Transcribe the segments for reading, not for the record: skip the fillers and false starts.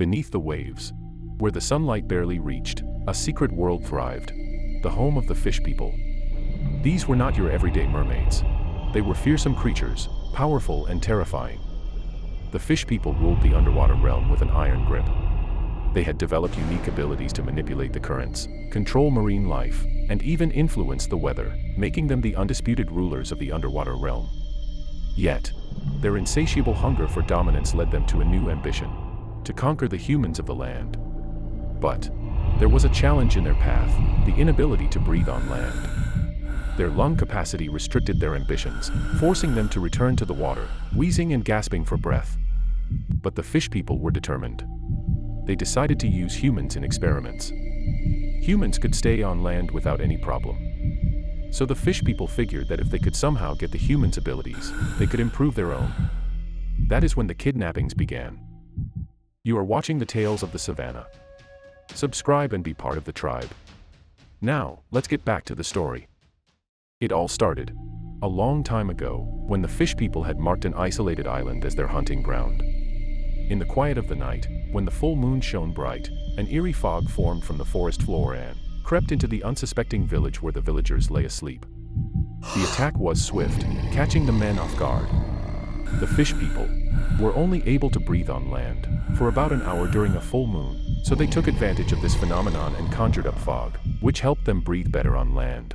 Beneath the waves, where the sunlight barely reached, a secret world thrived, the home of the fish people. These were not your everyday mermaids. They were fearsome creatures, powerful and terrifying. The fish people ruled the underwater realm with an iron grip. They had developed unique abilities to manipulate the currents, control marine life, and even influence the weather, making them the undisputed rulers of the underwater realm. Yet, their insatiable hunger for dominance led them to a new ambition: to conquer the humans of the land. But there was a challenge in their path: the inability to breathe on land. Their lung capacity restricted their ambitions, forcing them to return to the water, wheezing and gasping for breath. But the fish people were determined. They decided to use humans in experiments. Humans could stay on land without any problem. So the fish people figured that if they could somehow get the humans' abilities, they could improve their own. That is when the kidnappings began. You are watching the Tales of the Savanna. Subscribe and be part of the tribe. Now, let's get back to the story. It all started a long time ago, when the fish people had marked an isolated island as their hunting ground. In the quiet of the night, when the full moon shone bright, an eerie fog formed from the forest floor and crept into the unsuspecting village where the villagers lay asleep. The attack was swift, catching the men off guard. The fish people were only able to breathe on land for about an hour during a full moon, so they took advantage of this phenomenon and conjured up fog, which helped them breathe better on land.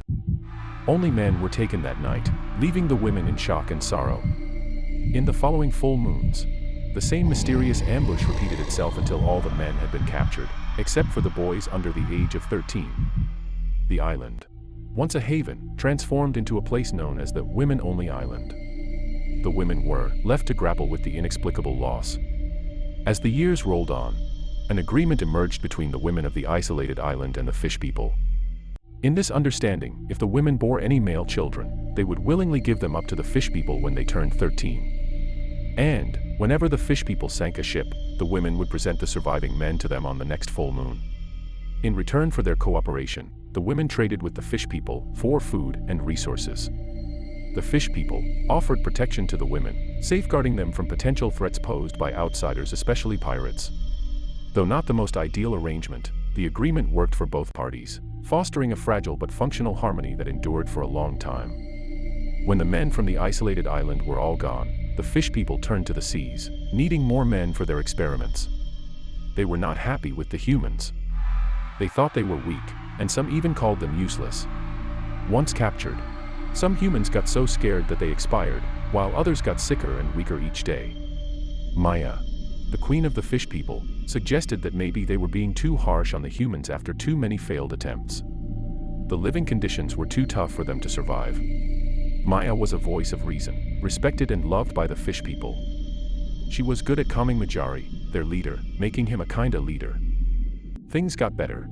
Only men were taken that night, leaving the women in shock and sorrow. In the following full moons, the same mysterious ambush repeated itself until all the men had been captured, except for the boys under the age of 13. The island, once a haven, transformed into a place known as the women-only island. The women were left to grapple with the inexplicable loss. As the years rolled on, an agreement emerged between the women of the isolated island and the fish people. In this understanding, if the women bore any male children, they would willingly give them up to the fish people when they turned 13. And, whenever the fish people sank a ship, the women would present the surviving men to them on the next full moon. In return for their cooperation, the women traded with the fish people for food and resources. The fish people offered protection to the women, safeguarding them from potential threats posed by outsiders, especially pirates. Though not the most ideal arrangement, the agreement worked for both parties, fostering a fragile but functional harmony that endured for a long time. When the men from the isolated island were all gone, the fish people turned to the seas, needing more men for their experiments. They were not happy with the humans. They thought they were weak, and some even called them useless. Once captured, some humans got so scared that they expired, while others got sicker and weaker each day. Maya, the queen of the fish people, suggested that maybe they were being too harsh on the humans after too many failed attempts. The living conditions were too tough for them to survive. Maya was a voice of reason, respected and loved by the fish people. She was good at calming Majari, their leader, making him a kinda leader. Things got better,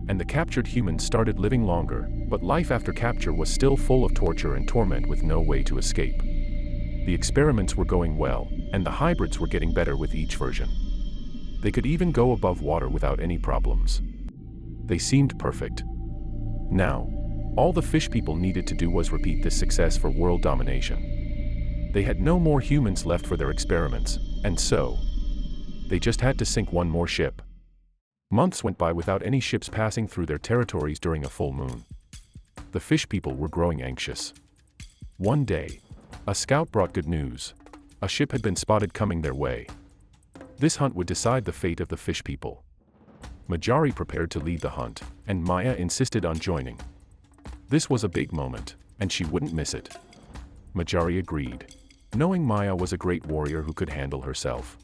and the captured humans started living longer, but life after capture was still full of torture and torment with no way to escape. The experiments were going well, and the hybrids were getting better with each version. They could even go above water without any problems. They seemed perfect. Now, all the fish people needed to do was repeat this success for world domination. They had no more humans left for their experiments, and so they just had to sink one more ship. Months went by without any ships passing through their territories during a full moon. The fish people were growing anxious. One day, a scout brought good news. A ship had been spotted coming their way. This hunt would decide the fate of the fish people. Majari prepared to lead the hunt, and Maya insisted on joining. This was a big moment, and she wouldn't miss it. Majari agreed, knowing Maya was a great warrior who could handle herself.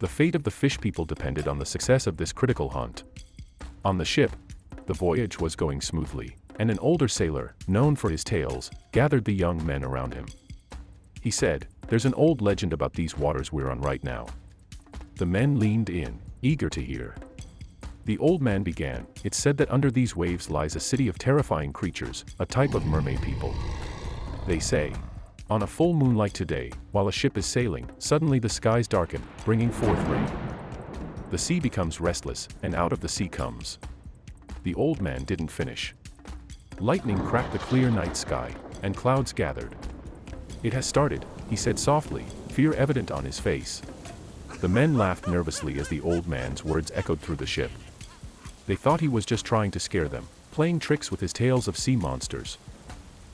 The fate of the fish people depended on the success of this critical hunt. On the ship, the voyage was going smoothly, and an older sailor, known for his tales, gathered the young men around him. He said, "There's an old legend about these waters we're on right now." The men leaned in, eager to hear. The old man began, "It's said that under these waves lies a city of terrifying creatures, a type of mermaid people. They say, on a full moon like today, while a ship is sailing, suddenly the skies darken, bringing forth rain. The sea becomes restless, and out of the sea comes." The old man didn't finish. Lightning cracked the clear night sky, and clouds gathered. "It has started," he said softly, fear evident on his face. The men laughed nervously as the old man's words echoed through the ship. They thought he was just trying to scare them, playing tricks with his tales of sea monsters.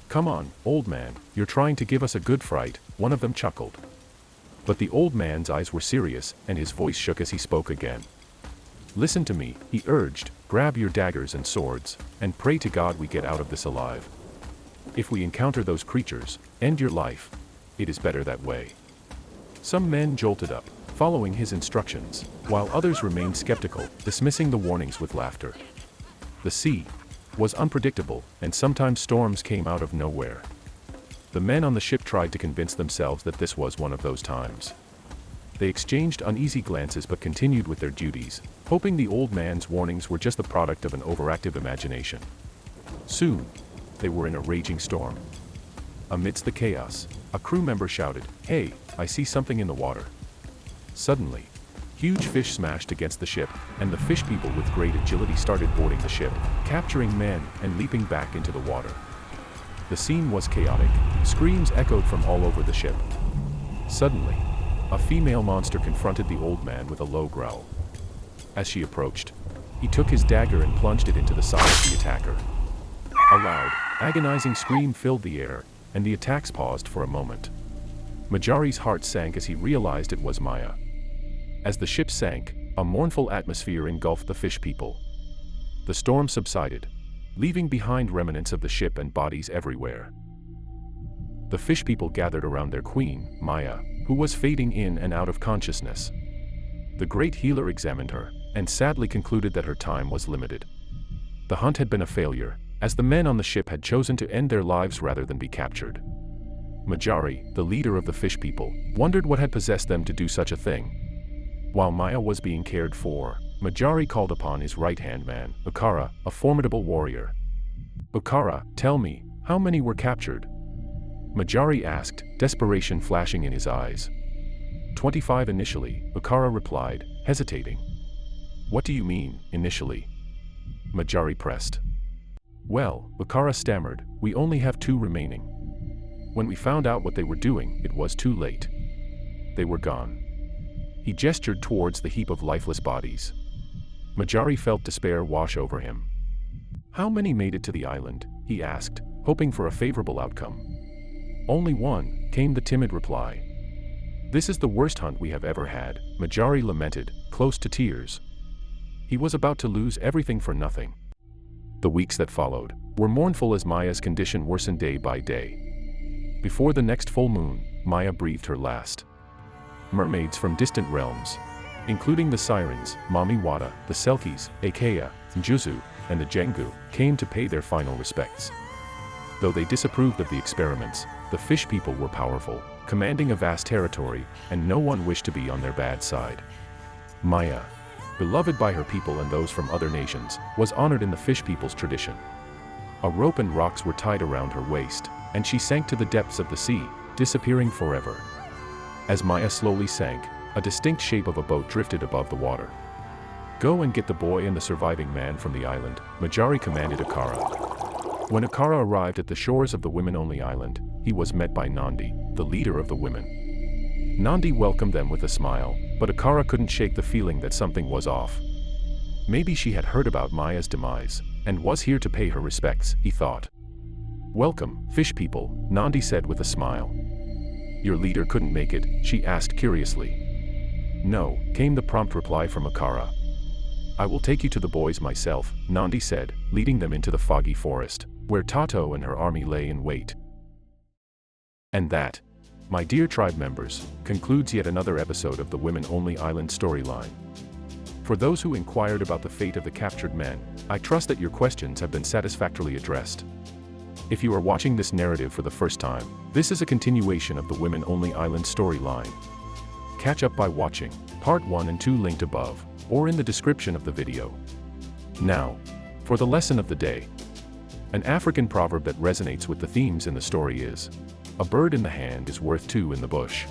"Come on, old man, you're trying to give us a good fright," one of them chuckled. But the old man's eyes were serious, and his voice shook as he spoke again. "Listen to me," he urged, "grab your daggers and swords, and pray to God we get out of this alive. If we encounter those creatures, end your life. It is better that way." Some men jolted up, following his instructions, while others remained skeptical, dismissing the warnings with laughter. The sea was unpredictable, and sometimes storms came out of nowhere. The men on the ship tried to convince themselves that this was one of those times. They exchanged uneasy glances but continued with their duties, hoping the old man's warnings were just the product of an overactive imagination. Soon, they were in a raging storm. Amidst the chaos, a crew member shouted, "Hey, I see something in the water." Suddenly, huge fish smashed against the ship, and the fish people with great agility started boarding the ship, capturing men and leaping back into the water. The scene was chaotic. Screams echoed from all over the ship. Suddenly, a female monster confronted the old man with a low growl. As she approached, he took his dagger and plunged it into the side of the attacker. A loud, agonizing scream filled the air, and the attacks paused for a moment. Majari's heart sank as he realized it was Maya. As the ship sank, a mournful atmosphere engulfed the fish people. The storm subsided, leaving behind remnants of the ship and bodies everywhere. The fish people gathered around their queen, Maya, who was fading in and out of consciousness. The great healer examined her, and sadly concluded that her time was limited. The hunt had been a failure, as the men on the ship had chosen to end their lives rather than be captured. Majari, the leader of the fish people, wondered what had possessed them to do such a thing. While Maya was being cared for, Majari called upon his right-hand man, Ukara, a formidable warrior. "Ukara, tell me, how many were captured?" Majari asked, desperation flashing in his eyes. 25 initially, Ukara replied, hesitating. "What do you mean, initially?" Majari pressed. "Well," Ukara stammered, "we only have 2 remaining. When we found out what they were doing, it was too late. They were gone." He gestured towards the heap of lifeless bodies. Majari felt despair wash over him. "How many made it to the island?" he asked, hoping for a favorable outcome. "Only 1, came the timid reply. "This is the worst hunt we have ever had," Majari lamented, close to tears. He was about to lose everything for nothing. The weeks that followed were mournful as Maya's condition worsened day by day. Before the next full moon, Maya breathed her last. Mermaids from distant realms, including the Sirens, Mamiwata, the Selkies, Akea, Njuzu, and the Jengu, came to pay their final respects. Though they disapproved of the experiments, the fish people were powerful, commanding a vast territory, and no one wished to be on their bad side. Maya, beloved by her people and those from other nations, was honored in the fish people's tradition. A rope and rocks were tied around her waist, and she sank to the depths of the sea, disappearing forever. As Maya slowly sank, a distinct shape of a boat drifted above the water. "Go and get the boy and the surviving man from the island," Majari commanded Ukara. When Ukara arrived at the shores of the women-only island, he was met by Nandi, the leader of the women. Nandi welcomed them with a smile, but Ukara couldn't shake the feeling that something was off. Maybe she had heard about Maya's demise, and was here to pay her respects, he thought. "Welcome, fish people," Nandi said with a smile. "Your leader couldn't make it?" she asked curiously. "No," came the prompt reply from Ukara. "I will take you to the boys myself," Nandi said, leading them into the foggy forest, where Tato and her army lay in wait. And that, my dear tribe members, concludes yet another episode of the Women-Only Island storyline. For those who inquired about the fate of the captured men, I trust that your questions have been satisfactorily addressed. If you are watching this narrative for the first time, this is a continuation of the Women-Only Island storyline. Catch up by watching Part 1 and 2 linked above, or in the description of the video. Now, for the lesson of the day. An African proverb that resonates with the themes in the story is, "A bird in the hand is worth 2 in the bush."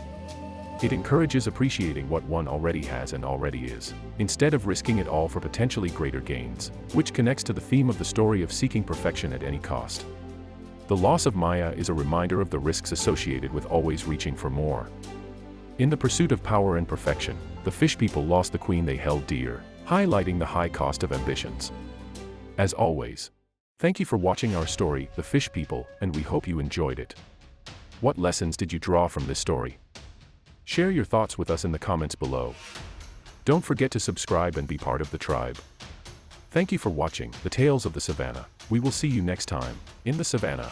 It encourages appreciating what one already has and already is, instead of risking it all for potentially greater gains, which connects to the theme of the story of seeking perfection at any cost. The loss of Maya is a reminder of the risks associated with always reaching for more. In the pursuit of power and perfection, the fish people lost the queen they held dear, highlighting the high cost of ambitions. As always, thank you for watching our story, The Fish People, and we hope you enjoyed it. What lessons did you draw from this story? Share your thoughts with us in the comments below. Don't forget to subscribe and be part of the tribe. Thank you for watching The Tales of the Savanna. We will see you next time, in the Savanna.